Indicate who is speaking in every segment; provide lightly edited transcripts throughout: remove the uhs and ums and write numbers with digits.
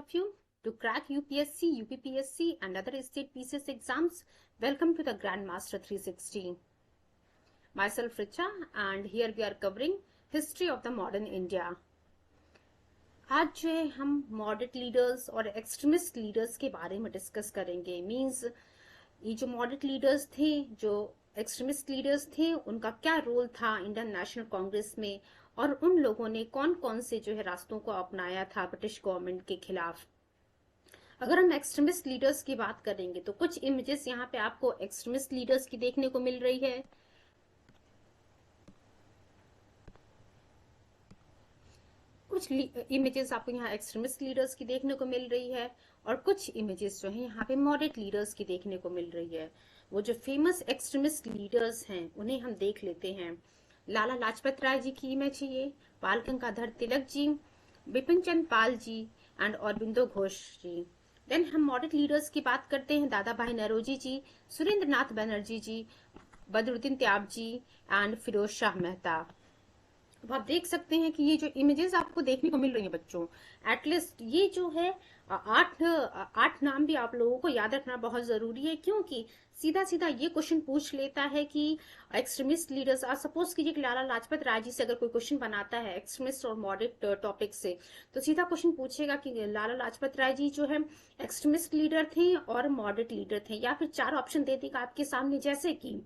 Speaker 1: of you to crack UPSC, UPPSC and other state PCS exams. Welcome to the Grandmaster 360. Myself Richa, and here we are covering history of the modern India. आज जो है हम moderate leaders और extremist leaders के बारे में discuss करेंगे। Means ये जो मॉडरेट लीडर्स थे, जो एक्सट्रीमिस्ट लीडर्स थे, उनका क्या रोल था इंडियन नेशनल कांग्रेस में और उन लोगों ने कौन कौन से जो है रास्तों को अपनाया था ब्रिटिश गवर्नमेंट के खिलाफ। अगर हम एक्सट्रीमिस्ट लीडर्स की बात करेंगे तो कुछ इमेजेस यहाँ पे आपको एक्सट्रीमिस्ट लीडर्स की देखने को मिल रही है। कुछ इमेजेस आपको यहाँ एक्सट्रीमिस्ट लीडर्स की देखने को मिल रही है और कुछ इमेजेस जो है यहाँ पे मॉडरेट लीडर्स की देखने को मिल रही है। वो जो फेमस एक्सट्रीमिस्ट लीडर्स हैं उन्हें हम देख लेते हैं। लाला लाजपत राय जी की इमेज है ये, बाल गंगाधर तिलक जी, बिपिन चंद्र पाल जी एंड अरबिंदो घोष जी। देन हम मॉडरेट लीडर्स की बात करते हैं, Dadabhai Naoroji ji, Surendranath Banerjee ji, Badruddin Tyabji and Firoz Shah Mehta. अब आप देख सकते हैं कि ये जो इमेजेस आपको देखने को मिल रही है बच्चों, एटलीस्ट ये जो है आठ नाम भी आप लोगों को याद रखना बहुत जरूरी है, क्योंकि सीधा सीधा ये क्वेश्चन पूछ लेता है कि एक्सट्रीमिस्ट लीडर्स, सपोज कीजिए कि लाला लाजपत राय जी से अगर कोई क्वेश्चन बनाता है एक्सट्रीमिस्ट और मॉडरेट टॉपिक से, तो सीधा क्वेश्चन पूछेगा कि लाला लाजपत राय जी जो है एक्सट्रीमिस्ट लीडर थे और मॉडरेट लीडर थे, या फिर चार ऑप्शन दे देगा आपके सामने, जैसे कि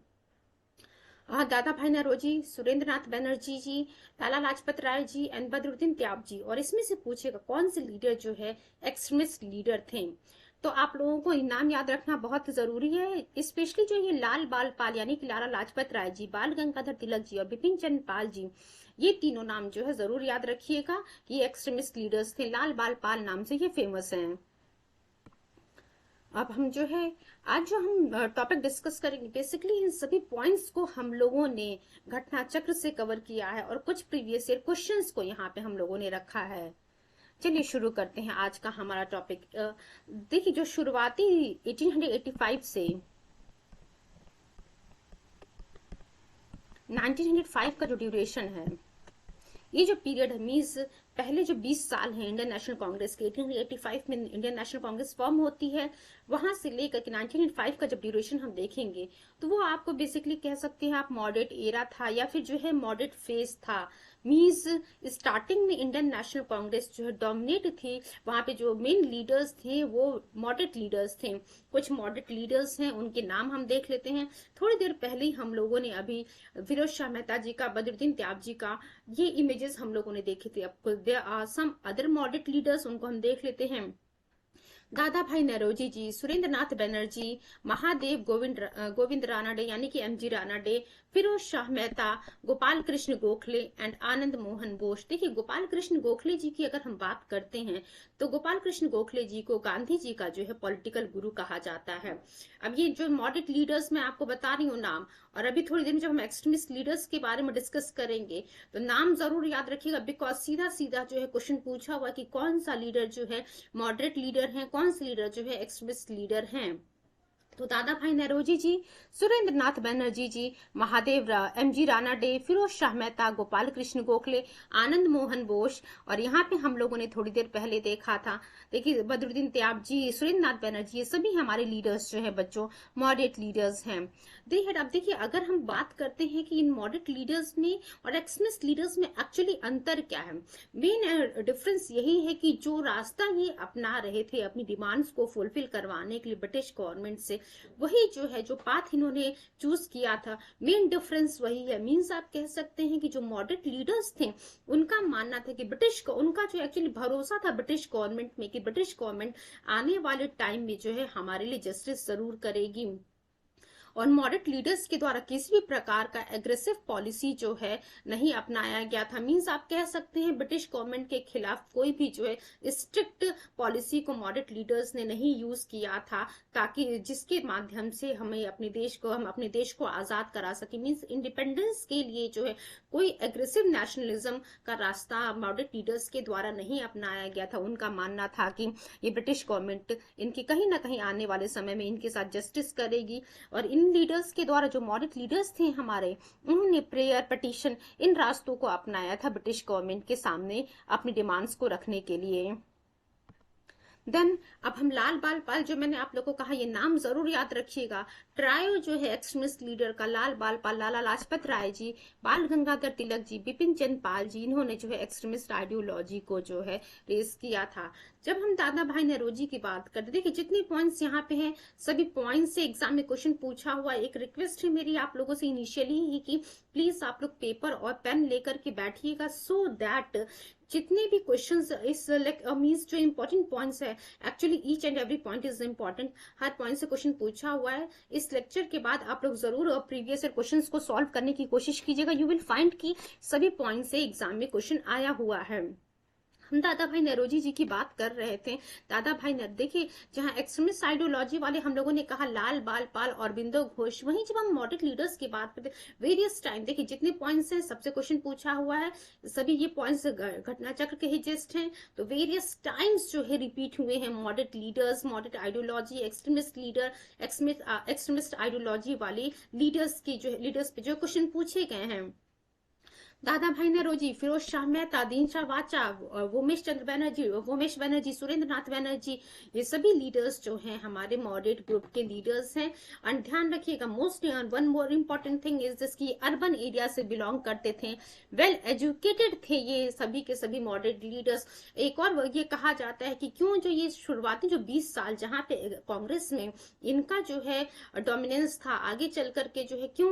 Speaker 1: दादा भाई नौरोजी, सुरेंद्र नाथ बनर्जी जी, लाला लाजपत राय जी एंड बदरुद्दीन त्याब जी, और इसमें से पूछेगा कौन से लीडर जो है एक्सट्रीमिस्ट लीडर थे। तो आप लोगों को नाम याद रखना बहुत जरूरी है, स्पेशली जो ये लाल बाल पाल यानी कि लाला लाजपत राय जी, बाल गंगाधर तिलक जी और बिपिन चंद्र पाल जी, ये तीनों नाम जो है जरूर याद रखिएगा कि ये एक्सट्रीमिस्ट लीडर्स थे। लाल बाल पाल नाम से ये फेमस हैं। अब हम जो है आज जो हम टॉपिक डिस्कस करेंगे, बेसिकली इन सभी पॉइंट्स को हम लोगों ने घटना चक्र से कवर किया है और कुछ प्रीवियस ईयर क्वेश्चंस को यहाँ पे हम लोगों ने रखा है। चलिए शुरू करते हैं आज का हमारा टॉपिक। देखिए, जो शुरुआती 1885 से 1905 का जो ड्यूरेशन है, ये जो पीरियड है, मीन्स पहले जो 20 साल हैं इंडियन नेशनल कांग्रेस के, 1885 में इंडियन नेशनल कांग्रेस फॉर्म होती है, वहां से लेकर के 1905 का जब ड्यूरेशन हम देखेंगे तो वो आपको बेसिकली कह सकते हैं आप मॉडरेट एरा था या फिर जो है मॉडरेट फेज था। मीन्स स्टार्टिंग में इंडियन नेशनल कांग्रेस जो है डोमिनेट थी, वहां पे जो मेन लीडर्स थे वो मॉडरेट लीडर्स थे। कुछ मॉडरेट लीडर्स हैं, उनके नाम हम देख लेते हैं। थोड़ी देर पहले ही हम लोगों ने अभी फिरोज शाह मेहता जी का, बदरुद्दीन त्याब जी का ये इमेजेस हम लोगों ने देखे थे। अब there are some other moderate leaders, उनको हम देख लेते हैं। दादा भाई नौरोजी जी, सुरेंद्र नाथ बनर्जी, महादेव गोविंद रानाडे यानी कि एमजी रानाडे, फिरोज शाह मेहता, गोपाल कृष्ण गोखले एंड आनंद मोहन बोस। देखिए, गोपाल कृष्ण गोखले जी की अगर हम बात करते हैं तो गोपाल कृष्ण गोखले जी को गांधी जी का जो है पॉलिटिकल गुरु कहा जाता है। अब ये जो मॉडरेट लीडर्स मैं आपको बता रही हूँ नाम, और अभी थोड़ी देर में जब हम एक्सट्रीमिस्ट लीडर्स के बारे में डिस्कस करेंगे तो नाम जरूर याद रखिएगा, बिकॉज सीधा सीधा जो है क्वेश्चन पूछा हुआ कि कौन सा लीडर जो है मॉडरेट लीडर है, कौन से लीडर जो है एक्सट्रीमिस्ट लीडर हैं। तो दादा भाई नौरोजी जी, सुरेंद्र नाथ बनर्जी जी, महादेव एमजी रानाडे, फिरोज शाह मेहता, गोपाल कृष्ण गोखले, आनंद मोहन बोस, और यहाँ पे हम लोगों ने थोड़ी देर पहले देखा था, देखिए बदरुद्दीन त्याब जी, सुरेंद्र नाथ बनर्जी, ये सभी हमारे लीडर्स जो है बच्चों मॉडरेट लीडर्स हैं। अब देखिए, अगर हम बात करते हैं कि इन मॉडरेट लीडर्स में और एक्सट्रीमिस्ट लीडर्स में एक्चुअली अंतर क्या है, मेन डिफरेंस यही है कि जो रास्ता ये अपना रहे थे अपनी डिमांड्स को फुलफिल करवाने के लिए ब्रिटिश गवर्नमेंट से, वही जो है जो पाथ इन्होंने चूज किया था, मेन डिफरेंस वही है। मींस आप कह सकते हैं कि जो मॉडरेट लीडर्स थे उनका मानना था कि उनका जो एक्चुअली भरोसा था ब्रिटिश गवर्नमेंट में कि ब्रिटिश गवर्नमेंट आने वाले टाइम में जो है हमारे लिए जस्टिस जरूर करेगी, और मॉडरेट लीडर्स के द्वारा किसी भी प्रकार का एग्रेसिव पॉलिसी जो है नहीं अपनाया गया था। मींस आप कह सकते हैं ब्रिटिश गवर्नमेंट के खिलाफ कोई भी जो है स्ट्रिक्ट पॉलिसी को मॉडरेट लीडर्स ने नहीं यूज किया था, ताकि जिसके माध्यम से हम अपने देश को आजाद करा सके। मींस इंडिपेंडेंस के लिए जो है कोई एग्रेसिव नेशनलिज्म का रास्ता मॉडरेट लीडर्स के द्वारा नहीं अपनाया गया था। उनका मानना था कि ये ब्रिटिश गवर्नमेंट इनकी कहीं ना कहीं आने वाले समय में इनके साथ जस्टिस करेगी, और इन लीडर्स के द्वारा जो मॉडरेट लीडर्स थे हमारे, उन्होंने प्रेयर, पिटीशन, इन रास्तों को अपनाया था ब्रिटिश गवर्नमेंट के सामने अपनी डिमांड्स को रखने के लिए। देन अब हम लाल बाल पाल, जो मैंने आप लोगों को कहा, ये नाम जरूर याद रखिएगा। ट्रायो जो है एक्सट्रीमिस्ट लीडर का, लाल बाल पाल, लाला लाजपत राय जी, बाल गंगाधर तिलक जी, बिपिन चंद्र पाल जी, इन्होंने जो है एक्सट्रीमिस्ट आइडियोलॉजी को जो है रेस किया था। जब हम दादा भाई नौरोजी की बात करते, देखिए जितने पॉइंट्स यहाँ पे हैं सभी पॉइंट्स से एग्जाम में क्वेश्चन पूछा हुआ। एक रिक्वेस्ट है मेरी आप लोगों से इनिशियली ही कि प्लीज आप लोग पेपर और पेन लेकर के बैठिएगा, सो दैट जितने भी क्वेश्चंस इस मीन्स जो इंपॉर्टेंट पॉइंट्स है, actually each and every point is important, her point से क्वेश्चन पूछा हुआ है। इस लेक्चर के बाद आप लोग जरूर प्रीवियस ईयर क्वेश्चंस को सॉल्व करने की कोशिश कीजिएगा। यू विल फाइंड कि सभी पॉइंट से एग्जाम में क्वेश्चन आया हुआ है। हम दादा भाई नौरोजी जी की बात कर रहे थे। दादा भाई देखिए, जहां एक्सट्रीमिस्ट आइडियोलॉजी वाले हम लोगों ने कहा लाल बाल पाल और बिंदु घोष, वहीं जब हम मॉडरेट लीडर्स की बात करते वेरियस टाइम, देखिए जितने पॉइंट्स हैं सबसे क्वेश्चन पूछा हुआ है, सभी ये पॉइंट्स घटना चक्र के ही जस्ट हैं, तो वेरियस टाइम्स जो है रिपीट हुए हैं moderate leaders, moderate ideology, extremist leader, extremist ideology वाले लीडर्स की जो लीडर्स पे जो क्वेश्चन पूछे गए हैं। दादा भाई नौरोजी, फिरोज शाह मेहता, दीनशाह वाचा, उमेश चंद्र बनर्जी, उमेश बनर्जी, सुरेंद्र नाथ बनर्जी, ये सभी लीडर्स जो हैं हमारे मॉडरेट ग्रुप के लीडर्स हैं। और ध्यान रखिएगा, most one more important thing is this कि अर्बन एरिया से बिलोंग करते थे, वेल एजुकेटेड थे ये सभी के सभी मॉडरेट लीडर्स। एक और ये कहा जाता है कि क्यों जो ये शुरुआती जो 20 साल जहां पे कांग्रेस में इनका जो है डोमिनेंस था, आगे चल करके जो है क्यों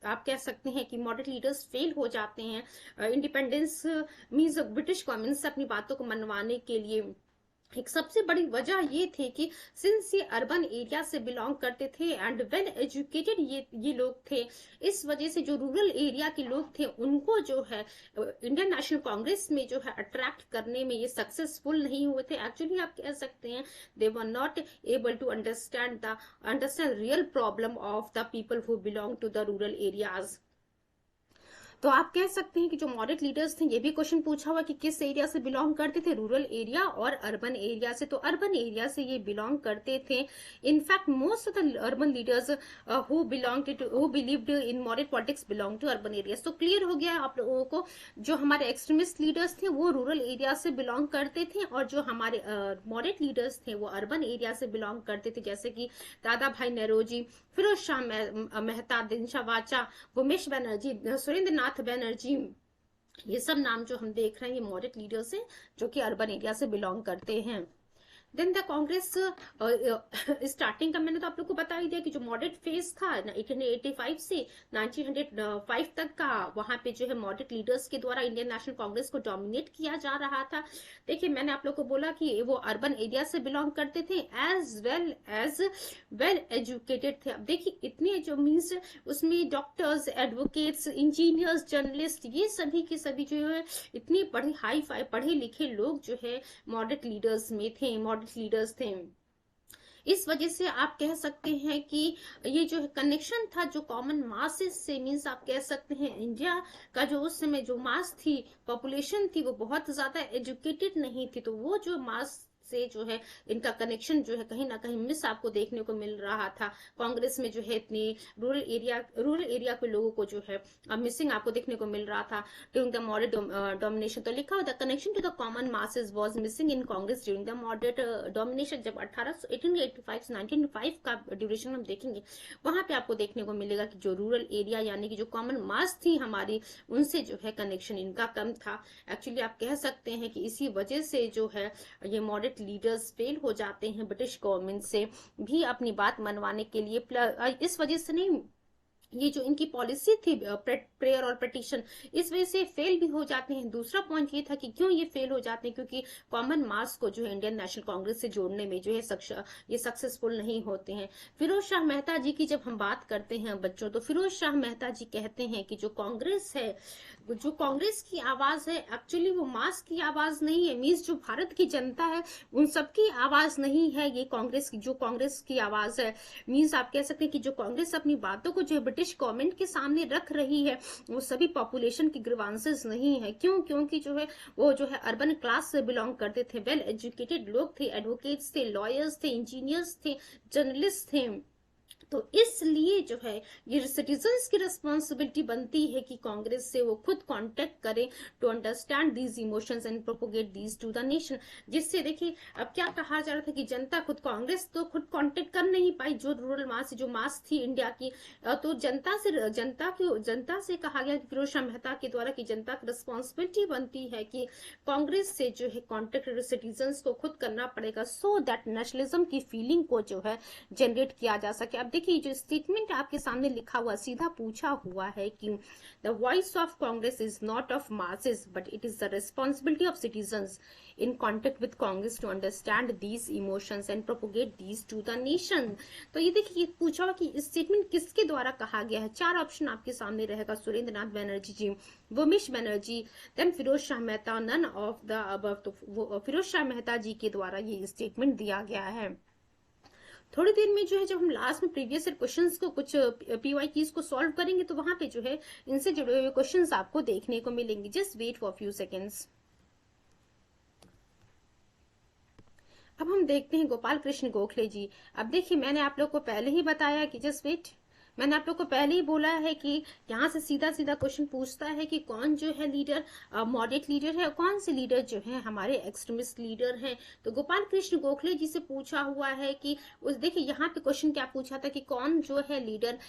Speaker 1: आप कह सकते हैं कि मॉडरेट लीडर्स फेल हो जाते हैं इंडिपेंडेंस मींस ब्रिटिश गवर्नमेंट से अपनी बातों को मनवाने के लिए। एक सबसे बड़ी वजह ये थी कि सिंस ये अर्बन एरिया से बिलोंग करते थे एंड वेल एजुकेटेड ये लोग थे, इस वजह से जो रूरल एरिया के लोग थे उनको जो है इंडियन नेशनल कांग्रेस में जो है अट्रैक्ट करने में ये सक्सेसफुल नहीं हुए थे। एक्चुअली आप कह सकते हैं they were not able to understand real problem of the people who belong to the rural areas. तो आप कह सकते हैं कि जो मॉडरेट लीडर्स थे, ये भी क्वेश्चन पूछा हुआ कि किस एरिया से बिलोंग करते थे, रूरल एरिया और अर्बन एरिया से, तो अर्बन एरिया से ये बिलोंग करते थे। In fact most of the urban leaders who believed in moderate politics belong to urban area. तो क्लियर हो गया आप लोगों को, जो हमारे एक्सट्रीमिस्ट लीडर्स थे वो रूरल एरिया से बिलोंग करते थे और जो हमारे मॉडरेट लीडर्स थे वो अर्बन एरिया से बिलोंग करते थे, जैसे कि दादा भाई नौरोजी, फिरोज शाह मेहता, दिनशाह वाचा, उमेश बनर्जी, सुरेंद्र नाथ बनर्जी, ये सब नाम जो हम देख रहे हैं ये मॉडरेट लीडर्स हैं जो कि अर्बन एरिया से बिलोंग करते हैं। देन द कांग्रेस स्टार्टिंग का मैंने तो आप लोग को बता ही दिया कि जो मॉडरेट फेज था 1885 से 1905 तक का, वहां पे जो है मॉडरेट लीडर्स के द्वारा इंडियन नेशनल कांग्रेस को डोमिनेट किया जा रहा था। देखिए मैंने आप लोग को बोला कि वो अर्बन एरिया से बिलोंग करते थे एज वेल एजुकेटेड थे। अब देखिए इतने जो मीन्स उसमें डॉक्टर्स, एडवोकेट्स, इंजीनियर्स, जर्नलिस्ट, ये सभी के सभी जो है इतने हाई फाई पढ़े लिखे लोग जो है मॉडरेट लीडर्स में थे, मॉडरेट लीडर्स थे। इस वजह से आप कह सकते हैं कि ये जो कनेक्शन था जो कॉमन मासेस से, मीन्स आप कह सकते हैं इंडिया का जो उस समय जो मास थी, पॉपुलेशन थी, वो बहुत ज्यादा एजुकेटेड नहीं थी, तो वो जो मास से जो है इनका कनेक्शन जो है कहीं ना कहीं मिस आपको देखने को मिल रहा था। कांग्रेस में जो है इतनी रूरल एरिया के लोगों को जो है मिसिंग आपको देखने को मिल रहा था ड्यूरिंग द मॉडरेट डोमिनेशन। तो लिखा हुआ the connection to the common masses was missing in Congress during the moderate domination. जब 1885 से 1905 का ड्यूरेशन हम देखेंगे वहां पे आपको देखने को मिलेगा कि जो रूरल एरिया यानी कि जो कॉमन मास थी हमारी, उनसे जो है कनेक्शन इनका कम था। एक्चुअली आप कह सकते हैं कि इसी वजह से जो है ये मॉडरेट लीडर्स फेल हो जाते हैं ब्रिटिश गवर्नमेंट से भी अपनी बात मनवाने के लिए। इस वजह से नहीं, ये जो इनकी पॉलिसी थी प्रेयर और पिटीशन, इस वजह से फेल भी हो जाते हैं। दूसरा पॉइंट ये था कि क्यों ये फेल हो जाते हैं, क्योंकि कॉमन मास को जो है इंडियन नेशनल कांग्रेस से जोड़ने में जो है ये सक्सेसफुल नहीं होते हैं। फिरोज शाह मेहता जी की जब हम बात करते हैं बच्चों, तो फिरोज शाह मेहता जी कहते हैं कि जो कांग्रेस है, जो कांग्रेस की आवाज है, एक्चुअली वो मास की आवाज नहीं है, मीन्स जो भारत की जनता है उन सबकी आवाज नहीं है ये कांग्रेस की, जो कांग्रेस की आवाज है। मीन्स आप कह सकते हैं कि जो कांग्रेस अपनी बातों को जो ब्रिटिश गवर्नमेंट के सामने रख रही है वो सभी पॉपुलेशन की ग्रीवांसेस नहीं है। क्यों? क्योंकि जो है वो जो है अर्बन क्लास से बिलोंग करते थे, वेल एजुकेटेड लोग थे, एडवोकेट्स थे, लॉयर्स थे, इंजीनियर्स थे, जर्नलिस्ट थे। तो इसलिए जो है ये सिटीजन्स की रिस्पॉन्सिबिलिटी बनती है कि कांग्रेस से वो खुद कांटेक्ट करें to understand these emotions and propagate these to the nation. जिससे देखिए अब क्या कहा जा रहा था कि जनता खुद, कांग्रेस तो खुद कांटेक्ट कर नहीं पाई, जो रूरल मास जो मास थी इंडिया की, तो जनता से कहा गया फिरोज शाह मेहता के द्वारा कि जनता की रिस्पॉन्सिबिलिटी बनती है कि कांग्रेस से जो है कॉन्टेक्ट सिटीजन्स को खुद करना पड़ेगा, सो दैट नेशनलिज्म की फीलिंग को जो है जनरेट किया जा सके। अब देखिए जो स्टेटमेंट आपके सामने लिखा हुआ, सीधा पूछा हुआ है कि the voice of Congress is not of masses but it is the responsibility of citizens in contact with Congress to understand these emotions and propagate these to the nation. तो ये देखिए पूछा हुआ कि स्टेटमेंट किसके द्वारा कहा गया है। 4 ऑप्शन आपके सामने रहेगा, Surendranath Banerjee ji, Womesh Banerjee, then Firoz Shah Mehta, none of the above. तो फिरोज शाह मेहता जी के द्वारा ये स्टेटमेंट दिया गया है। थोड़ी देर में जो है जब हम लास्ट में प्रीवियस ईयर क्वेश्चंस को कुछ पीवाई कीज को सॉल्व करेंगे तो वहां पे जो है इनसे जुड़े हुए क्वेश्चंस आपको देखने को मिलेंगे। Just wait for few seconds. अब हम देखते हैं गोपाल कृष्ण गोखले जी। अब देखिए मैंने आप लोग को पहले ही बताया कि जस्ट वेट, मैंने आप लोग को पहले ही बोला है कि यहाँ से सीधा सीधा क्वेश्चन पूछता है कि कौन जो है लीडर मॉडरेट लीडर है और कौन से लीडर जो है हमारे एक्सट्रीमिस्ट लीडर हैं। तो गोपाल कृष्ण गोखले जी से पूछा हुआ है कि उस देखिए यहाँ पे क्वेश्चन क्या पूछा था कि कौन जो है लीडर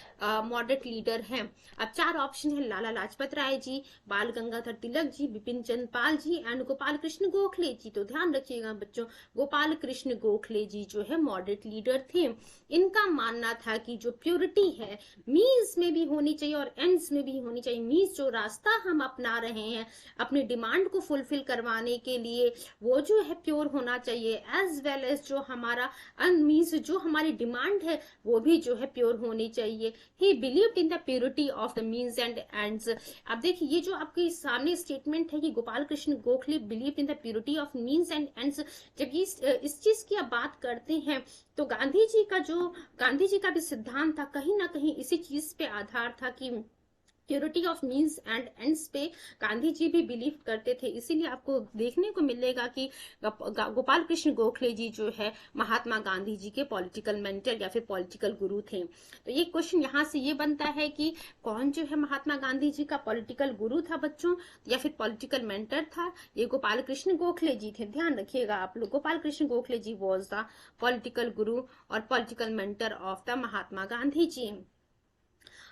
Speaker 1: मॉडरेट लीडर है। अब 4 ऑप्शन है, लाला लाजपत राय जी, बाल गंगाधर तिलक जी, बिपिन चंद्र पाल जी एंड गोपाल कृष्ण गोखले जी। तो ध्यान रखिएगा बच्चों, गोपाल कृष्ण गोखले जी जो है मॉडरेट लीडर थे। इनका मानना था कि जो प्योरिटी है मीन्स में भी होनी चाहिए और एंड्स में भी होनी चाहिए। मीन्स जो रास्ता हम अपना रहे हैं अपनी डिमांड को फुलफिल करवाने के लिए वो जो है प्योर होना चाहिए, एज वेल एज जो हमारा मीन्स जो हमारी डिमांड है वो भी जो है प्योर होनी चाहिए। ही believed in the purity of the means and ends. अब देखिए ये जो आपके सामने स्टेटमेंट है कि Gopal Krishna Gokhale believed in the purity of means and ends, जब ये इस चीज की आप बात करते हैं तो गांधी जी का भी सिद्धांत था कहीं ना कहीं इसी चीज पे आधार था कि purity of means and ends पे गांधी जी भी बिलीव करते थे। इसीलिए आपको देखने को मिलेगा कि गोपाल कृष्ण गोखले जी जो है महात्मा गांधी जी के पॉलिटिकल मेंटर या फिर पॉलिटिकल गुरु थे। तो ये क्वेश्चन यहाँ से ये बनता है कि कौन जो है महात्मा गांधी जी का पॉलिटिकल गुरु था बच्चों या फिर पॉलिटिकल मेंटर था। ये गोपाल कृष्ण गोखले जी थे, ध्यान रखिएगा आप लोग। Gopal Krishna Gokhale ji was the political guru और political mentor of the Mahatma Gandhi ji.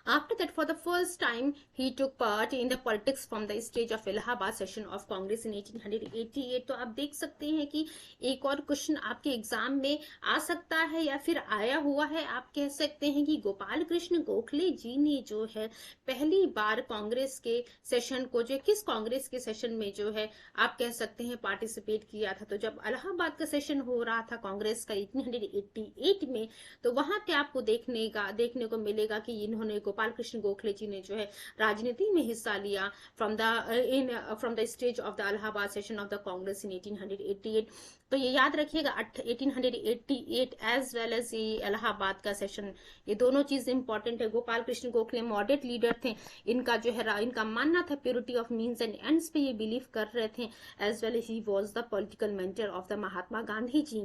Speaker 1: After that, for the first time, he took part in the politics from the stage of Allahabad session of Congress in 1888। तो आप देख सकते हैं कि एक और क्वेश्चन आपके एग्जाम में आ सकता है या फिर आया हुआ है। आप कह सकते हैं कि गोपाल कृष्ण गोखले जी ने जो है पहली बार कांग्रेस के सेशन को जो किस कांग्रेस के सेशन में जो है आप कह सकते हैं पार्टिसिपेट किया था। तो जब इलाहाबाद का सेशन हो रहा था कांग्रेस का 1888 में, तो वहां पे आपको देखने को मिलेगा कि इन्होंने गोपाल कृष्ण गोखले जी ने जो है राजनीति में हिस्सा लिया from the stage of the Allahabad session of the Congress in 1888। तो ये याद रखिएगा 1888 एज वेल एज ये इलाहाबाद का सेशन, ये दोनों चीज इंपॉर्टेंट है। गोपाल कृष्ण गोखले मॉडरेट लीडर थे, इनका जो है इनका मानना था purity of means and ends पे ये बिलीव कर रहे थे, as well as he was the political mentor of the Mahatma Gandhi ji.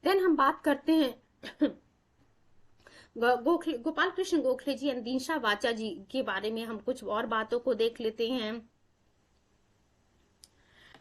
Speaker 1: Then हम बात करते हैं गोपाल कृष्ण गोखले जी एंड दीनशा वाचा जी के बारे में। हम कुछ और बातों को देख लेते हैं।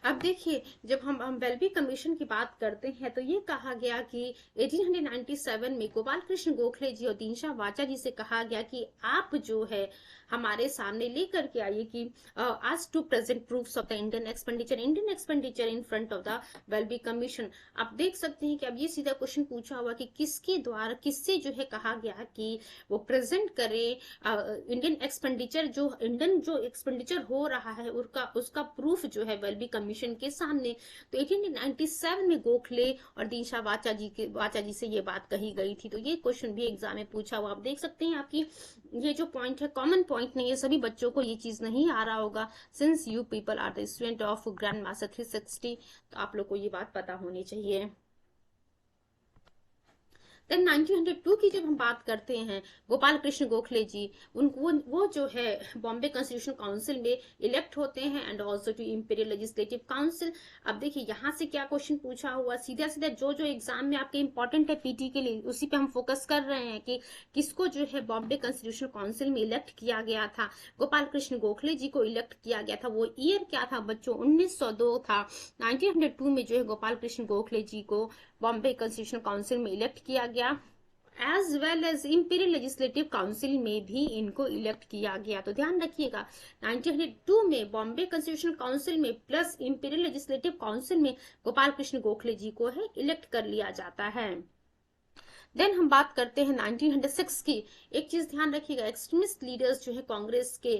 Speaker 1: अब देखिए जब हम वेल्बी कमीशन की बात करते हैं तो ये कहा गया कि 1897 में गोपाल कृष्ण गोखले जी और दीनशा वाचा जी से कहा गया कि आप जो है हमारे सामने लेकर के आइए कि आज to present proofs of the Indian expenditure in front of the Welby commission. आप देख सकते हैं कि अब ये सीधा क्वेश्चन पूछा हुआ कि किसके द्वारा किससे जो है कहा गया कि वो प्रेजेंट करे इंडियन एक्सपेंडिचर हो रहा है उसका प्रूफ जो है वेल्बी कमीशन के सामने। तो 1897 में गोखले और दीनशा वाचा जी से ये बात कही गई थी। तो ये क्वेश्चन भी एग्जाम में पूछा हुआ। आप देख सकते हैं आपकी ये जो पॉइंट है कॉमन पॉइंट नहीं है, सभी बच्चों को ये चीज नहीं आ रहा होगा। Since you people are the student of grand master 360, तो आप लोग को ये बात पता होनी चाहिए। देन 1902 की जब हम बात करते हैं, गोपाल कृष्ण गोखले जी, उनको वो जो है बॉम्बे कॉन्स्टिट्यूशन काउंसिल में इलेक्ट होते हैं and also to imperial legislative council. अब देखिए यहाँ से क्या क्वेश्चन पूछा हुआ, सीधा सीधा जो जो एग्जाम में आपके इंपॉर्टेंट है पीटी के लिए, उसी पे हम फोकस कर रहे हैं कि किसको जो है बॉम्बे कॉन्स्टिट्यूशन काउंसिल में इलेक्ट किया गया था। गोपाल कृष्ण गोखले जी को इलेक्ट किया गया था। वो ईयर क्या था बच्चों, 1902 था। 1902 में जो है गोपाल कृष्ण गोखले जी को बॉम्बे कॉन्स्टिट्यूशन काउंसिल में इलेक्ट किया गया, as well as imperial legislative council में भी इनको इलेक्ट किया गया। तो ध्यान रखिएगा 1902 में बॉम्बे कॉन्स्टिट्यूशन काउंसिल में प्लस इंपीरियल लेजिस्लेटिव काउंसिल में गोपाल कृष्ण गोखले जी को है इलेक्ट कर लिया जाता है। देन हम बात करते हैं 1906 की। एक चीज ध्यान रखिएगा, एक्सट्रीमिस्ट लीडर्स जो है कांग्रेस के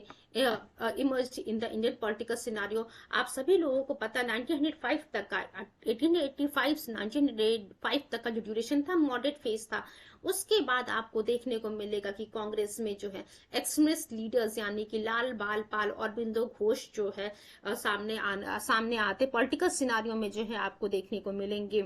Speaker 1: emerged in the Indian political scenario. आप सभी लोगों को पता 1905 तक का 1885 से 1905 तक का जो ड्यूरेशन था मॉडरेट फेज था। उसके बाद आपको देखने को मिलेगा कि कांग्रेस में जो है एक्सट्रीमिस्ट लीडर्स यानी कि लाल बाल पाल और बिंदु घोष जो है सामने आते पॉलिटिकल सिनारियो में जो है आपको देखने को मिलेंगे।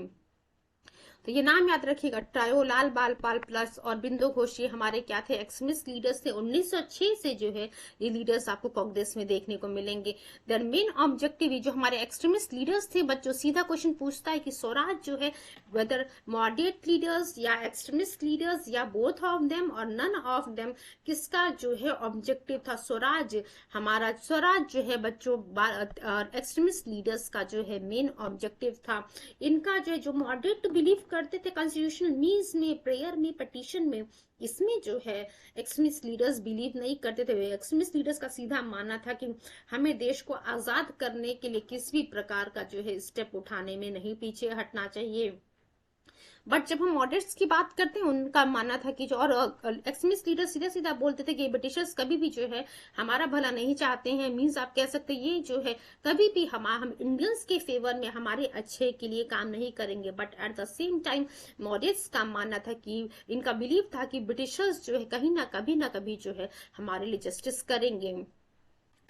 Speaker 1: तो ये नाम याद रखिएगा, ट्रायो, लाल बाल पाल प्लस और बिंदु घोष, ये हमारे क्या थे, एक्सट्रीमिस्ट लीडर्स थे। 1906 से जो है ये लीडर्स आपको कांग्रेस में देखने को मिलेंगे। देयर मेन ऑब्जेक्टिव, जो हमारे एक्सट्रीमिस्ट लीडर्स थे बच्चों, सीधा क्वेश्चन पूछता है कि स्वराज जो है वेदर मॉडरेट लीडर्स या एक्सट्रीमिस्ट लीडर्स या बोथ ऑफ देम और नन ऑफ देम, किसका जो है ऑब्जेक्टिव था स्वराज। हमारा स्वराज जो है बच्चों एक्सट्रीमिस्ट लीडर्स का जो है मेन ऑब्जेक्टिव था। इनका जो है जो मॉडरेट बिलीव करते थे कॉन्स्टिट्यूशनल मीन्स में, प्रेयर में, पिटीशन में, इसमें जो है एक्सट्रीमिस्ट लीडर्स बिलीव नहीं करते थे। एक्सट्रीमिस्ट लीडर्स का सीधा मानना था कि हमें देश को आजाद करने के लिए किसी भी प्रकार का जो है स्टेप उठाने में नहीं पीछे हटना चाहिए। बट जब हम मॉडरेट्स की बात करते हैं, उनका मानना था कि जो और एक्सट्रीमिस्ट लीडर सीधा सीधा बोलते थे कि ब्रिटिशर्स कभी भी जो है हमारा भला नहीं चाहते हैं। मींस आप कह सकते हैं ये जो है कभी भी हम इंडियंस के फेवर में हमारे अच्छे के लिए काम नहीं करेंगे। But at the same time moderates का मानना था कि इनका बिलीव था कि ब्रिटिशर्स जो है कहीं ना कभी जो है हमारे लिए जस्टिस करेंगे।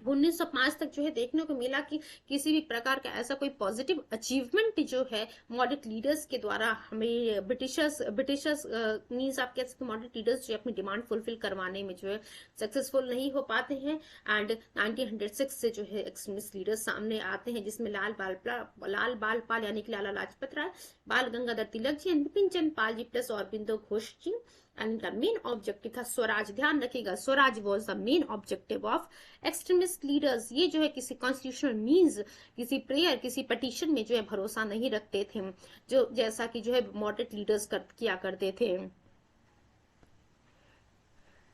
Speaker 1: 1905 तक जो है देखने को मिला कि किसी भी प्रकार का ऐसा कोई पॉजिटिव अचीवमेंट जो है मॉडरेट लीडर्स के द्वारा हमें ब्रिटिशर्स मींस आप कह सकते हैं मॉडरेट लीडर्स जो अपनी डिमांड फुलफिल करवाने में जो है सक्सेसफुल नहीं हो पाते हैं। एंड 1906 से जो है एक्सट्रीमिस्ट लीडर्स सामने आते हैं, जिसमें लाल बाल पाल यानी कि लाला लाजपत राय, बाल गंगाधर तिलक जी, बिपिन चंद्र पाल जी प्लस और बिंदु घोष जी। एंड द मेन ऑब्जेक्टिव था स्वराज। ध्यान रखिएगा, Swaraj was the main objective of extremist leaders. ये जो है किसी कॉन्स्टिट्यूशनल मीन्स, किसी प्रेयर, किसी पटिशन में जो है भरोसा नहीं रखते थे, जो जैसा कि जो है मॉडरेट लीडर्स किया करते थे।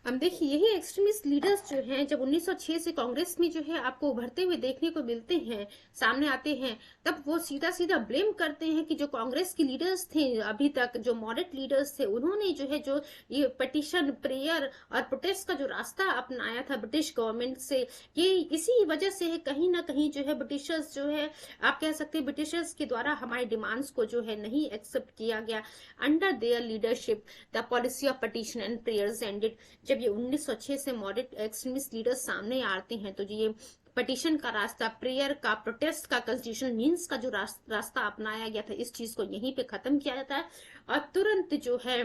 Speaker 1: अब देखिए यही एक्सट्रीमिस्ट लीडर्स जो हैं जब 1906 से कांग्रेस में जो है आपको उभरते हुए देखने को मिलते हैं, सामने आते हैं, तब वो सीधा सीधा ब्लेम करते हैं कि जो कांग्रेस के लीडर्स थे अभी तक, जो मॉडरेट लीडर्स थे, उन्होंने जो है जो ये पिटीशन, प्रेयर और प्रोटेस्ट का जो रास्ता अपनाया था ब्रिटिश गवर्नमेंट से, ये इसी वजह से है कहीं ना कहीं जो है ब्रिटिशर्स जो है आप कह सकते हैं ब्रिटिशर्स के द्वारा हमारे डिमांड्स को जो है नहीं एक्सेप्ट किया गया। Under their leadership the policy of petition and prayers ended. जब ये 1906 से मॉडरेट एक्सट्रीमिस्ट लीडर्स सामने आते हैं तो ये पटिशन का रास्ता, प्रेयर का, प्रोटेस्ट का, कॉन्स्टिट्यूशनल मीन्स का जो रास्ता अपनाया गया था, इस चीज को यहीं पे खत्म किया जाता है और तुरंत जो है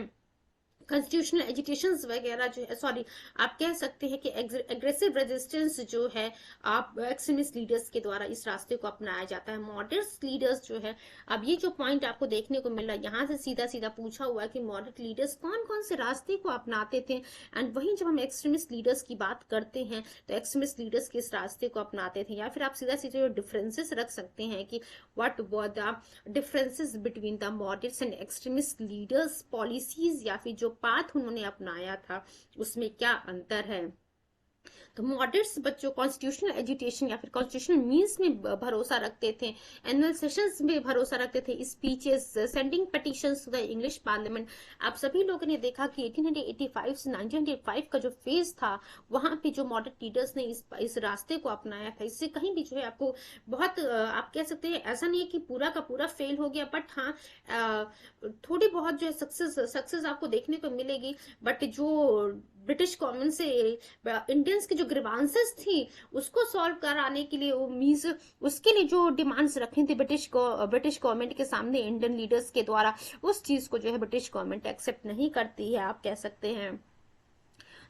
Speaker 1: कॉन्स्टिट्यूशनल एजुकेशंस वगैरह जो है, सॉरी आप कह सकते हैं कि एग्रेसिव रेजिस्टेंस जो है आप एक्सट्रीमिस्ट लीडर्स के द्वारा इस रास्ते को अपनाया जाता है। मॉडरेट लीडर्स जो है, अब ये जो पॉइंट आपको देखने को मिल रहा है, यहाँ से सीधा सीधा पूछा हुआ है कि मॉडरेट लीडर्स कौन कौन से रास्ते को अपनाते थे। एंड वहीं जब हम एक्सट्रीमिस्ट लीडर्स की बात करते हैं तो एक्सट्रीमिस्ट लीडर्स किस रास्ते को अपनाते थे, या फिर आप सीधा सीधा डिफरेंसेस रख सकते हैं कि what were the differences between the moderates and extremist leaders policies, या फिर जो पाथ उन्होंने अपनाया था उसमें क्या अंतर है। तो मॉडरेट्स बच्चों कॉन्स्टिट्यूशनल एजुकेशन या फिर कॉन्स्टिट्यूशनल मीन्स में भरोसा रखते थे, एनुअल सेशंस में भरोसा रखते थे, speeches, sending petitions to the English parliament. आप सभी लोगों ने देखा कि 1885 से 1905 का जो फेज था वहां पे जो मॉडरेट लीडर्स ने इस रास्ते को अपनाया था। इससे कहीं भी जो है आपको बहुत आप कह सकते हैं ऐसा नहीं है कि पूरा का पूरा फेल हो गया, बट हाँ थोड़ी बहुत जो है सक्सेस आपको देखने को मिलेगी। बट जो ब्रिटिश गवर्नमेंट से इंडियंस की जो ग्रीवांसेस थी उसको सॉल्व कराने के लिए, मीन्स उसके लिए जो डिमांड्स रखी थी ब्रिटिश गवर्नमेंट के सामने इंडियन लीडर्स के द्वारा, उस चीज को जो है ब्रिटिश गवर्नमेंट एक्सेप्ट नहीं करती है, आप कह सकते हैं।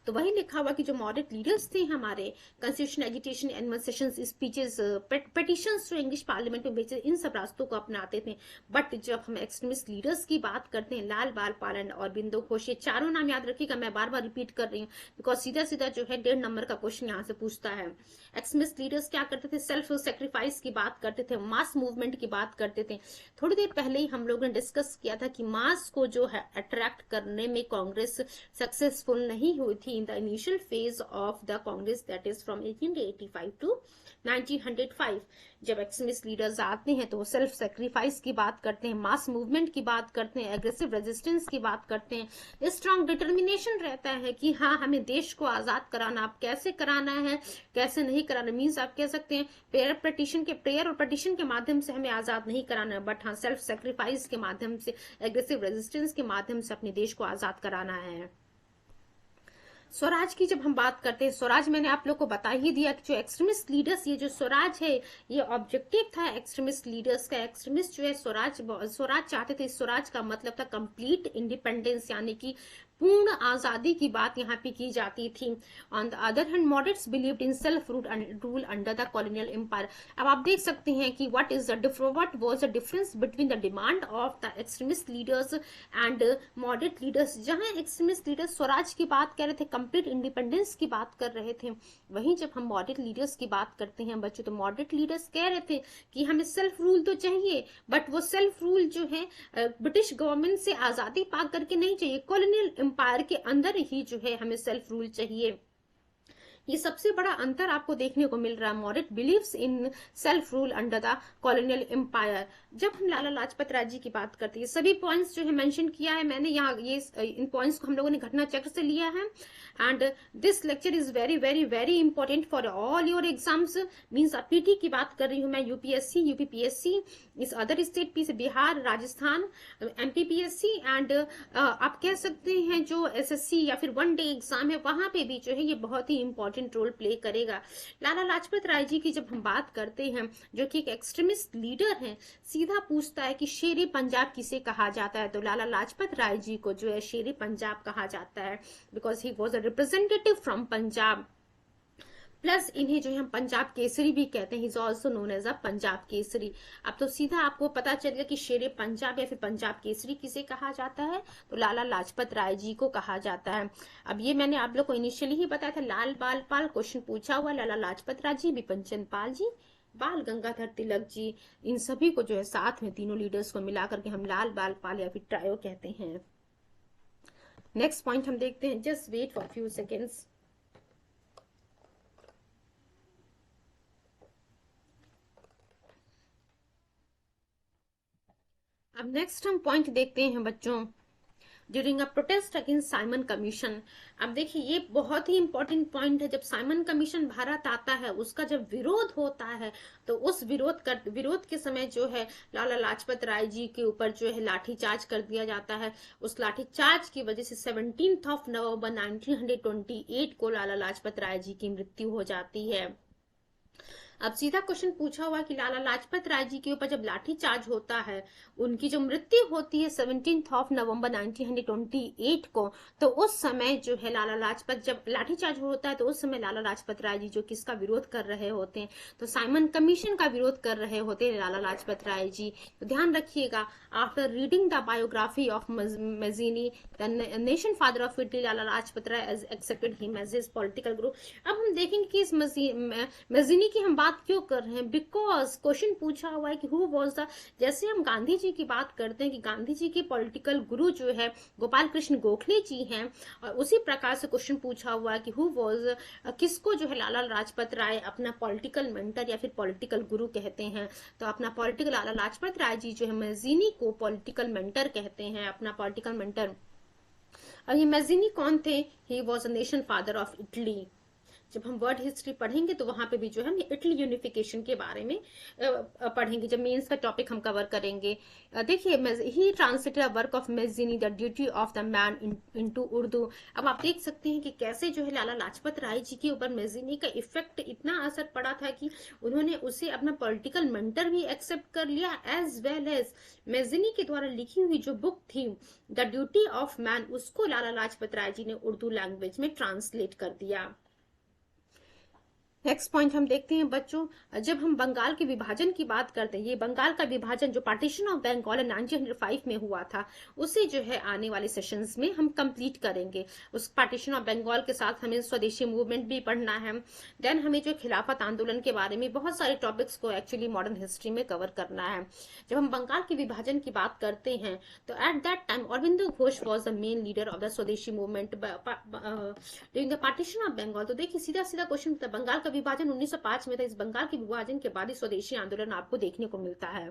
Speaker 1: तो वही लिखा हुआ कि जो मॉडरेट लीडर्स थे हमारे, constitution agitation, annual sessions, speeches, petitions जो इंग्लिश पार्लियामेंट में भेजे, इन सब रास्तों को अपनाते थे। बट जब हम एक्सट्रीमिस्ट लीडर्स की बात करते हैं, लाल बाल पालन और बिंदु घोष, ये चारों नाम याद रखिएगा, मैं बार बार रिपीट कर रही हूँ बिकॉज सीधा सीधा जो है 1.5 नंबर का क्वेश्चन यहाँ से पूछता है। एक्सट्रीमिस्ट लीडर्स क्या करते थे? सेल्फ सेक्रीफाइस की बात करते थे, मास मूवमेंट की बात करते थे। थोड़ी देर पहले ही हम लोगों ने डिस्कस किया था कि मास को जो है अट्रैक्ट करने में कांग्रेस सक्सेसफुल नहीं हुई थी in the initial phase of the Congress, that is from 1885 to 1905। जब एक्सट्रीमिस्ट लीडर्स आते हैं तो वो सेल्फ सेक्रीफाइस की बात करते हैं, मास मूवमेंट की बात करते हैं, एग्रेसिव रेजिस्टेंस की बात करते हैं, स्ट्रॉन्ग डिटर्मिनेशन रहता है कि हाँ हमें देश को आजाद कराना, आप कैसे कराना है कैसे नहीं कराना, मीन्स आप कह सकते हैं प्रेयर और पटिशन के माध्यम से हमें आजाद नहीं कराना है, बट हाँ सेल्फ सेक्रीफाइस के माध्यम से, एग्रेसिव रेजिस्टेंस के माध्यम से अपने देश को आजाद कराना है। स्वराज की जब हम बात करते हैं, स्वराज मैंने आप लोग को बता ही दिया कि जो एक्सट्रीमिस्ट लीडर्स, ये जो स्वराज है ये ऑब्जेक्टिव था एक्सट्रीमिस्ट लीडर्स का। एक्सट्रीमिस्ट जो है स्वराज चाहते थे। स्वराज का मतलब था कंप्लीट इंडिपेंडेंस, यानी कि पूर्ण आजादी की बात यहाँ पे की जाती थी। On the other hand moderates believed in self rule under the colonial empire. अब आप देख सकते हैं कि what was the difference between the demand of the extremist leaders and moderate leaders. जहां एक्सट्रीमिस्ट लीडर्स स्वराज की बात कर रहे थे, कंप्लीट इंडिपेंडेंस की बात कर रहे थे, वहीं जब हम मॉडरेट लीडर्स की बात करते हैं बच्चों, तो मॉडरेट लीडर्स कह रहे थे कि हमें सेल्फ रूल तो चाहिए, बट वो सेल्फ रूल जो है ब्रिटिश गवर्नमेंट से आजादी पा करके नहीं चाहिए, कॉलोनियल एम्पायर के अंदर ही जो है हमें सेल्फ रूल चाहिए। ये सबसे बड़ा अंतर आपको देखने को मिल रहा है। Moderate believes in self rule under the colonial empire. जब हम लाला लाजपत राय जी की बात करते हैं, सभी पॉइंट्स जो है मेंशन किया है मैंने यहाँ, ये इन पॉइंट्स को हम लोगों ने घटना चक्र से लिया है। And this lecture is very very very important for all your exams. Means PT की बात कर रही हूँ मैं, यूपीएससी, यूपीपीएससी, इस अदर स्टेट पी से बिहार, राजस्थान, एमपीपीएससी एंड आप कह सकते हैं जो एसएससी या फिर 1 डे एग्जाम है, वहां पे भी जो है ये बहुत ही इंपॉर्टेंट रोल प्ले करेगा। लाला लाजपत राय जी की जब हम बात करते हैं, जो कि एक एक्सट्रीमिस्ट लीडर हैं, सीधा पूछता है कि शेरे पंजाब किसे कहा जाता है, तो लाला लाजपत राय जी को जो है शेरे पंजाब कहा जाता है, because he was a representative from Punjab. Plus इन्हें जो है हम पंजाब केसरी भी कहते हैं, is also known as a Punjab Kesari. अब तो सीधा आपको पता चल गया कि शेरे पंजाब या फिर पंजाब केसरी किसे कहा जाता है, तो लाला लाजपत राय जी को कहा जाता है। अब ये मैंने आप लोग को इनिशियली ही बताया था, लाल बाल पाल क्वेश्चन पूछा हुआ, लाला लाजपत राय जी, बिपिन चंद्र पाल जी, बाल गंगाधर तिलक जी, इन सभी को जो है साथ में तीनों लीडर्स को मिलाकर के हम लाल बाल पाल या फिर ट्रायो कहते हैं। नेक्स्ट पॉइंट हम देखते हैं, just wait for few seconds. अब नेक्स्ट हम पॉइंट देखते हैं बच्चों, during a protest against Simon commission. अब देखिए ये बहुत ही इंपॉर्टेंट पॉइंट है। जब साइमन कमीशन भारत आता है, उसका जब विरोध होता है, तो उस विरोध के समय जो है लाला लाजपत राय जी के ऊपर जो है लाठीचार्ज कर दिया जाता है। उस लाठीचार्ज की वजह से 17 नवंबर 1928 को लाला लाजपत राय जी की मृत्यु हो जाती है। अब सीधा क्वेश्चन पूछा हुआ कि लाला लाजपत राय जी के ऊपर जब लाठीचार्ज होता है, उनकी जो मृत्यु होती है 17 नवंबर 1928 को, तो उस समय जो है लाला लाजपत, जब लाठीचार्ज होता है तो उस समय लाला लाजपत राय जी जो किसका विरोध कर रहे होते हैं, तो साइमन कमीशन का विरोध कर रहे होते हैं लाला लाजपत राय जी। तो ध्यान रखिएगा, after reading the biography of Mazzini, the nation father of Italy, Lala Lajpat Rai accepted him as his political guru. अब हम देखेंगे कि इस मैज़िनी की हम बात क्यों कर रहे हैं, बिकॉज क्वेश्चन पूछा हुआ है कि हु वाज द, जैसे हम गांधी जी की बात करते हैं कि गांधी जी के पॉलिटिकल गुरु जो है गोपाल कृष्ण गोखले जी हैं, और उसी प्रकार से क्वेश्चन पूछा हुआ है कि हु वाज, किसको जो है लाला लाजपत राय अपना पॉलिटिकल मेंटर या फिर पॉलिटिकल गुरु कहते हैं, तो अपना पॉलिटिकल लाला लाजपत राय जी जो है मैज़िनी को पॉलिटिकल मेंटर कहते हैं, अपना पॉलिटिकल मेंटर। और ये मैज़िनी कौन थे? He was a nation father of Italy. जब हम वर्ड हिस्ट्री पढ़ेंगे तो वहां पे भी जो है हम इटली यूनिफिकेशन के बारे में पढ़ेंगे, जब मेंस का टॉपिक हम कवर करेंगे। देखिए, he translated a work of Mazzini the duty of the man into Urdu. अब आप देख सकते हैं कि कैसे जो है लाला लाजपत राय जी के ऊपर मैगजीनी का इफेक्ट इतना असर पड़ा था कि उन्होंने उसे अपना पॉलिटिकल मेंटर भी एक्सेप्ट कर लिया, एज वेल एज मैगजीनी के द्वारा लिखी हुई जो बुक थी द ड्यूटी ऑफ मैन, उसको लाला लाजपत राय जी ने उर्दू लैंग्वेज में ट्रांसलेट कर दिया। नेक्स्ट पॉइंट हम देखते हैं बच्चों, जब हम बंगाल के विभाजन की बात करते हैं, ये बंगाल का विभाजन जो पार्टीशन ऑफ बंगाल 1905 में हुआ था, उसे जो है आने वाले सेशंस में हम कंप्लीट करेंगे। उस पार्टीशन ऑफ बंगाल के साथ हमें स्वदेशी मूवमेंट भी पढ़ना है, देन हमें जो खिलाफत आंदोलन के बारे में बहुत सारे टॉपिक्स को एक्चुअली मॉडर्न हिस्ट्री में कवर करना है। जब हम बंगाल के विभाजन की बात करते हैं तो at that time Aurobindo Ghosh was the main leader of the Swadeshi movement during the partition of Bengal. तो देखिए, सीधा सीधा क्वेश्चन, बंगाल का विभाजन 1905 में था, इस बंगाल के विभाजन के बाद ही स्वदेशी आंदोलन आपको देखने को मिलता है।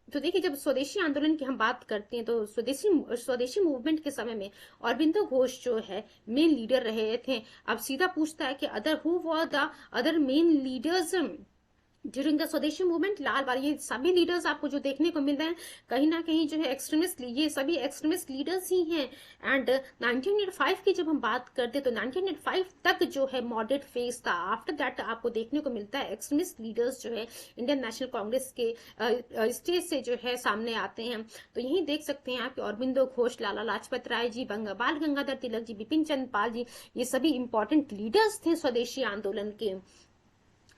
Speaker 1: तो देखिए, जब स्वदेशी आंदोलन की हम बात करते हैं तो स्वदेशी मूवमेंट के समय में अरविंदो घोष जो है मेन लीडर रहे थे। अब सीधा पूछता है कि other who were the other main leaders during the Swadeshi movement. लाल बार ये सभी लीडर्स आपको जो देखने को मिल रहे हैं कहीं ना कहीं जो है एक्सट्रीमिस्ट, ये सभी एक्सट्रीमिस्ट लीडर्स ही हैं। एंड 1905 की जब हम बात करते तो 1905 तक जो है मॉडरेट फेज था, आफ्टर दैट आपको देखने को मिलता है एक्सट्रीमिस्ट लीडर्स जो है इंडियन नेशनल कांग्रेस के स्टेज से जो है सामने आते हैं। तो यही देख सकते हैं आप अरविंदो घोष, लाला लाजपत राय जी, बाल गंगाधर तिलक जी, बिपिन चंद्र पाल जी, ये सभी इंपॉर्टेंट लीडर्स थे स्वदेशी आंदोलन के।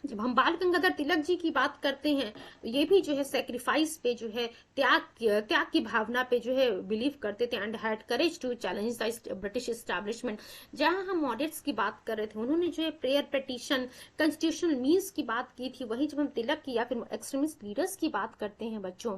Speaker 1: जब हम बाल गंगाधर तिलक जी की बात करते हैं तो ये भी जो है सेक्रीफाइस पे जो है त्याग की भावना पे जो है बिलीव करते थे and had courage to challenge the British establishment. जहां हम मॉडरेट्स की बात कर रहे थे, उन्होंने जो है प्रेयर पिटीशन, कॉन्स्टिट्यूशनल मीन्स की बात की थी, वही जब हम तिलक की या फिर एक्सट्रीमिस्ट लीडर्स की बात करते हैं बच्चों,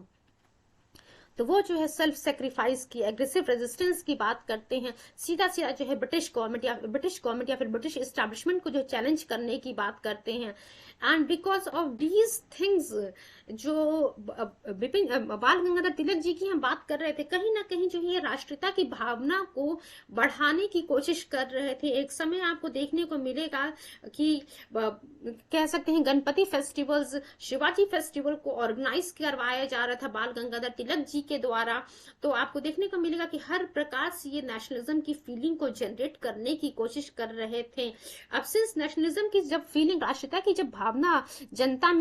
Speaker 1: तो वो जो है सेल्फ सेक्रीफाइस की, एग्रेसिव रेजिस्टेंस की बात करते हैं। सीधा सीधा जो है ब्रिटिश गवर्नमेंट या फिर ब्रिटिश एस्टैब्लिशमेंट को जो चैलेंज करने की बात करते हैं। And because of these things, जो बिपिन बाल गंगाधर तिलक जी की हम बात कर रहे थे, कहीं ना कहीं जो है राष्ट्रीयता की भावना को बढ़ाने की कोशिश कर रहे थे। एक समय आपको देखने को मिलेगा कि कह सकते हैं गणपति फेस्टिवल्स, शिवाजी फेस्टिवल को ऑर्गेनाइज करवाया जा रहा था बाल गंगाधर तिलक जी के द्वारा। तो आपको देखने को मिलेगा कि हर प्रकार से ये नेशनलिज्म की फीलिंग को जनरेट करने की कोशिश कर रहे थे। अब सिंस नेशनलिज्म की जब फीलिंग, राष्ट्रीयता की जब भावना जनता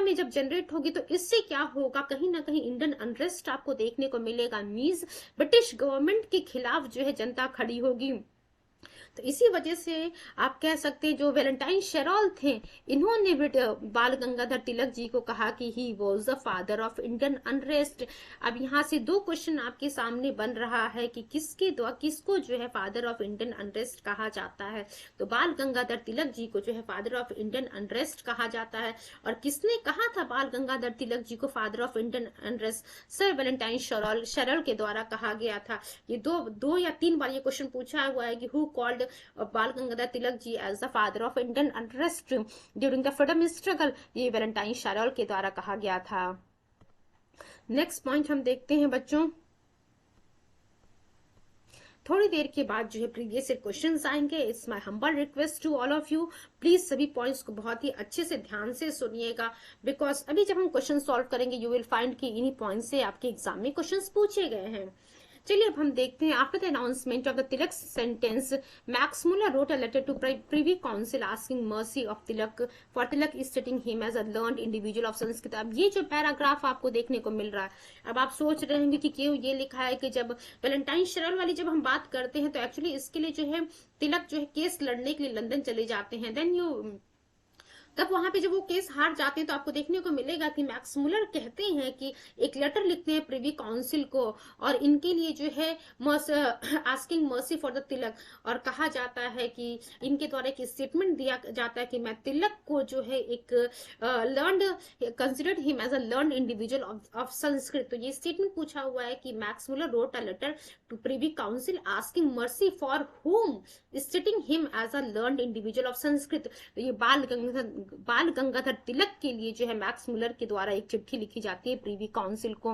Speaker 1: में जब जनरेट होगी तो इससे क्या होगा, कहीं ना कहीं इंडियन अनरेस्ट आपको देखने को मिलेगा। मींस ब्रिटिश गवर्नमेंट के खिलाफ जो है जनता खड़ी होगी। तो इसी वजह से आप कह सकते हैं जो वैलेंटाइन शेरॉल थे, इन्होंने बाल गंगाधर तिलक जी को कहा कि he was the father of Indian unrest. अब यहाँ से दो क्वेश्चन आपके सामने बन रहा है कि किसको जो है फादर ऑफ इंडियन अनरेस्ट कहा जाता है। तो बाल गंगाधर तिलक जी को जो है फादर ऑफ इंडियन अनरेस्ट कहा जाता है। और किसने कहा था बाल गंगाधर तिलक जी को father of Indian unrest? Sir Valentine Chirol के द्वारा कहा गया था। ये दो या तीन बार ये क्वेश्चन पूछा हुआ है कि who called Bal Gangadhar Tilak ji as the father of Indian unrest during the freedom struggle. ये वैलेंटाइन शेरॉल के द्वारा कहा गया था। नेक्स्ट पॉइंट हम देखते हैं बच्चों, थोड़ी देर के बाद जो है प्रीवियस क्वेश्चंस आएंगे। It's my humble request to all of you, please सभी पॉइंट्स को बहुत ही अच्छे से ध्यान से सुनिएगा, बिकॉज अभी जब हम क्वेश्चन सॉल्व करेंगे यू विल फाइंड कि इन्हीं पॉइंट से आपके एग्जाम में क्वेश्चंस पूछे गए हैं। चलिए अब हम देखते हैं। After the announcement of the Tilak sentence, Max Muller wrote a letter to privy council asking mercy of Tilak for Tilak is setting him as a learned individual of Sanskrit. अब ये जो पैराग्राफ आपको देखने को मिल रहा है, अब आप सोच रहे होंगे कि क्यों ये लिखा है कि जब वैलेंटाइन शेरॉल वाली जब हम बात करते हैं तो एक्चुअली इसके लिए जो है तिलक जो है केस लड़ने के लिए लंदन चले जाते हैं। देन तब वहां पे जब वो केस हार जाते हैं तो आपको देखने को मिलेगा कि मैक्स मुलर कहते हैं कि एक लेटर लिखते हैं प्रिवी काउंसिल को और इनके लिए जो है आस्किंग मर्सी फॉर द तिलक, और कहा जाता है कि इनके द्वारा एक स्टेटमेंट दिया जाता है कि मैं तिलक को जो है एक learned considered him as a learned individual of Sanskrit. तो ये स्टेटमेंट पूछा हुआ है कि Max Muller wrote a letter to privy council asking mercy for home stating him as a learned individual of Sanskrit. तो ये बाल गंगाधर तिलक के लिए जो है मैक्स मुलर के द्वारा एक चिट्ठी लिखी जाती है प्रीवी काउंसिल को।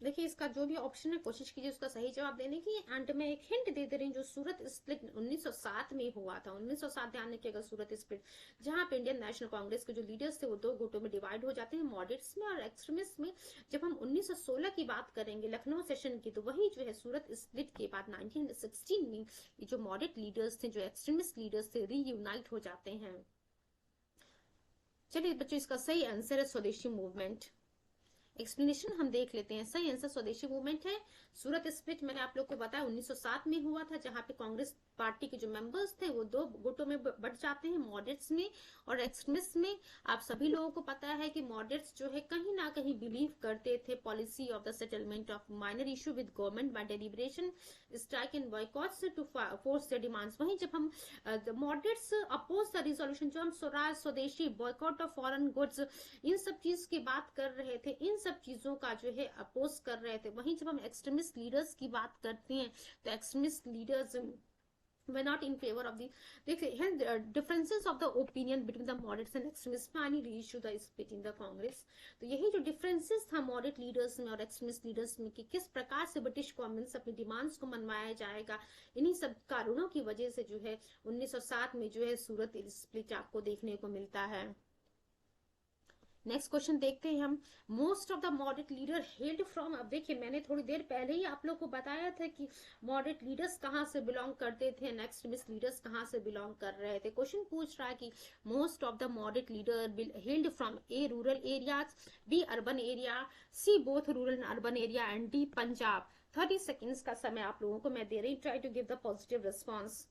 Speaker 1: देखिए इसका जो भी ऑप्शन है कोशिश कीजिए उसका सही जवाब देने की। एंड मैं एक हिंट दे रही हूँ, जो सूरत स्प्लिट 1907 में हुआ था, 1907 ध्यान रखिएगा, सूरत स्प्लिट, जहां पे इंडियन नेशनल कांग्रेस के जो लीडर्स थे वो दो गुटों में डिवाइड हो जाते हैं, मॉडरेट्स में और एक्सट्रीमिस्ट में। जब हम 1916 की बात करेंगे लखनऊ सेशन की, तो वही जो है सूरत स्प्लिट के बाद 1916 में ये जो मॉडरेट लीडर्स थे, जो एक्सट्रीमिस्ट लीडर्स थे, रीयूनाइट हो जाते हैं। चलिए बच्चों, इसका सही आंसर है स्वदेशी मूवमेंट। एक्सप्लेनेशन हम देख लेते हैं। सही आंसर स्वदेशी मूवमेंट है। सूरत स्प्लिट मैंने आप लोग को बताया 1907 में हुआ था, जहां पे कांग्रेस पार्टी के जो मेंबर्स थे वो दो गुटों में बट जाते हैं, मॉडरेट्स में और एक्सट्रीमिस्ट में। आप सभी लोगों को पता है कि मॉडरेट्स जो है कहीं ना कहीं बिलीव करते थे policy of the settlement of minor issue with government by deliberation, strike and boycotts to force their demands. वहीं जब हम मॉडरेट्स अपोज द रिजोल्यूशन, जो हम स्वराज, स्वदेशी, बॉयकॉट ऑफ फॉरेन गुड्स, इन सब चीज की बात कर रहे थे, इन सब चीजों का जो है अपोज कर रहे थे। वहीं जब हम एक्सट्रीमिस्ट लीडर्स की बात करते हैं तो extremist leaders were not in favor of the, देखिए differences of the opinion between the moderates and extremists finally reached the split in the Congress। तो यही जो डिफरेंसेस था मॉडरेट लीडर्स में और एक्सट्रीमिस्ट लीडर्स में कि किस प्रकार से ब्रिटिश गवर्नमेंट अपनी डिमांड्स को मनवाया जाएगा, इन्हीं सब कारणों की वजह से जो है 1907 में जो है सूरत स्प्लिट आपको देखने को मिलता है। नेक्स्ट क्वेश्चन देखते हैं हम। Most of the moderate leader held from, अब देखिए मैंने थोड़ी देर पहले ही आप लोग को बताया था कि मॉडरेट लीडर्स कहाँ से बिलोंग करते थे, एक्सट्रीमिस्ट लीडर्स कहाँ से बिलोंग कर रहे थे। क्वेश्चन पूछ रहा है कि most of the moderate leader held from A rural areas, B urban area, C both rural and urban area, and D Punjab. 30 seconds का समय आप लोगों को मैं दे रही हूँ। Try to give the positive response.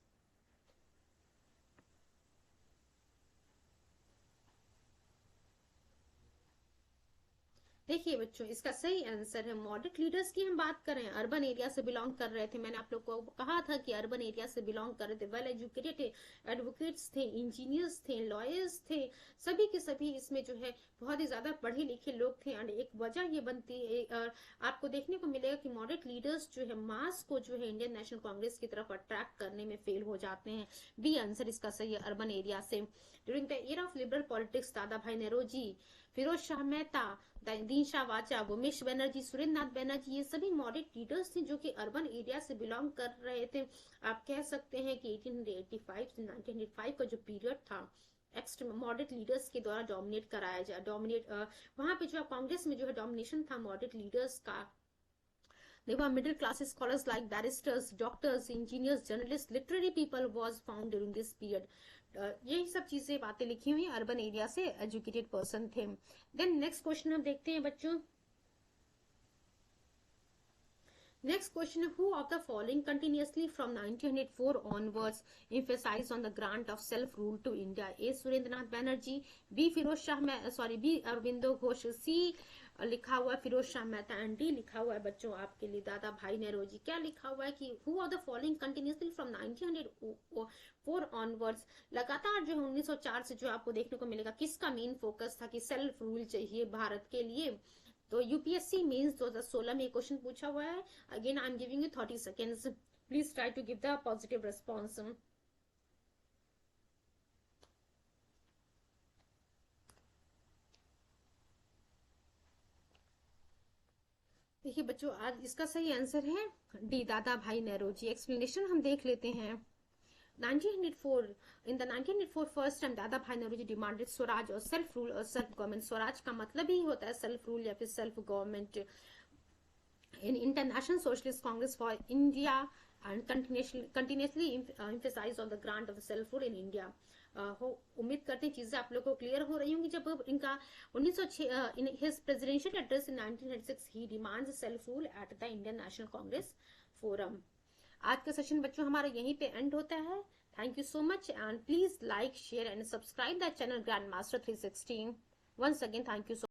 Speaker 1: देखिए बच्चों, इसका सही आंसर है मॉडरेट लीडर्स की हम बात करें, अर्बन एरिया से बिलोंग कर रहे थे। मैंने आप लोग को कहा था कि अर्बन एरिया से बिलोंग कर रहे थे, वेल एजुकेटेड एडवोकेट्स थे, इंजीनियर्स थे, लॉयर्स थे, सभी के सभी इसमें जो है बहुत ही ज्यादा पढ़े लिखे लोग थे। एंड एक वजह ये बनती है, आपको देखने को मिलेगा कि मॉडरेट लीडर्स जो है मास को जो है इंडियन नेशनल कांग्रेस की तरफ अट्रैक्ट करने में फेल हो जाते हैं। बी आंसर इसका सही है, अर्बन एरिया से। During the year of liberal politics दादा भाई नेरोजी, फिरोज शाह मेहता, दीन शाह वाचा, उमेश बनर्जी, सुरेंद्र नाथ बनर्जी, ये सभी मॉडरेट लीडर्स थे जो कि अर्बन एरिया से बिलोंग कर रहे थे। आप कह सकते हैं कि 1885 से 1905 का जो पीरियड था मॉडरेट लीडर्स के द्वारा डोमिनेट कराया जाए, वहां पे जो कांग्रेस में जो है डोमिनेशन था मॉडरेट लीडर्स का। देखो middle class scholars like barrister's, doctors, engineers, journalist, literary people was found during this period. यही सब चीजें बातें लिखी हुई अर्बन एरिया से एजुकेटेड पर्सन थे। देन नेक्स्ट क्वेश्चन हम देखते हैं बच्चों। Next question, who of the following continuously from 1904 onwards emphasized on the grant of self-rule to India? A. Surendranath Banerjee, B. Firoz Shah, B. Aurobindo Ghosh, C. लिखा हुआ है Firoz Shah Mehta, and D लिखा हुआ है बच्चों आपके लिए दादा भाई नेरोजी। क्या लिखा हुआ है कि who are the following continuously from 1904 onwards, लगातार जो है 1904 से जो आपको देखने को मिलेगा किसका मेन फोकस था कि सेल्फ रूल चाहिए भारत के लिए। तो यूपीएससी मेंस 2016 में क्वेश्चन पूछा हुआ है। Again I am giving you 30 seconds, please try to give the positive response. देखिए बच्चों, आज इसका सही आंसर है डी, दादा भाई नेरोजी। एक्सप्लेनेशन हम देख लेते हैं। 1904, in the 1904 first time दादा भाई नेहरू जी डिमांडेड स्वराज और सेल्फ रूल और सेल्फ गवर्नमेंट। स्वराज का मतलब ही होता है सेल्फ रूल या फिर self government. In international socialist Congress for India and continuously emphasize on the grant of self rule in India। उम्मीद करते हैं चीजें आप लोगों को क्लियर हो रही होंगी। जब इनका 1906 in his presidential address in 1996 he demands self rule at the Indian national Congress forum. आज का सेशन बच्चों हमारा यहीं पे एंड होता है। Thank you so much and please like, share and subscribe the channel grand master 316। Once again thank you so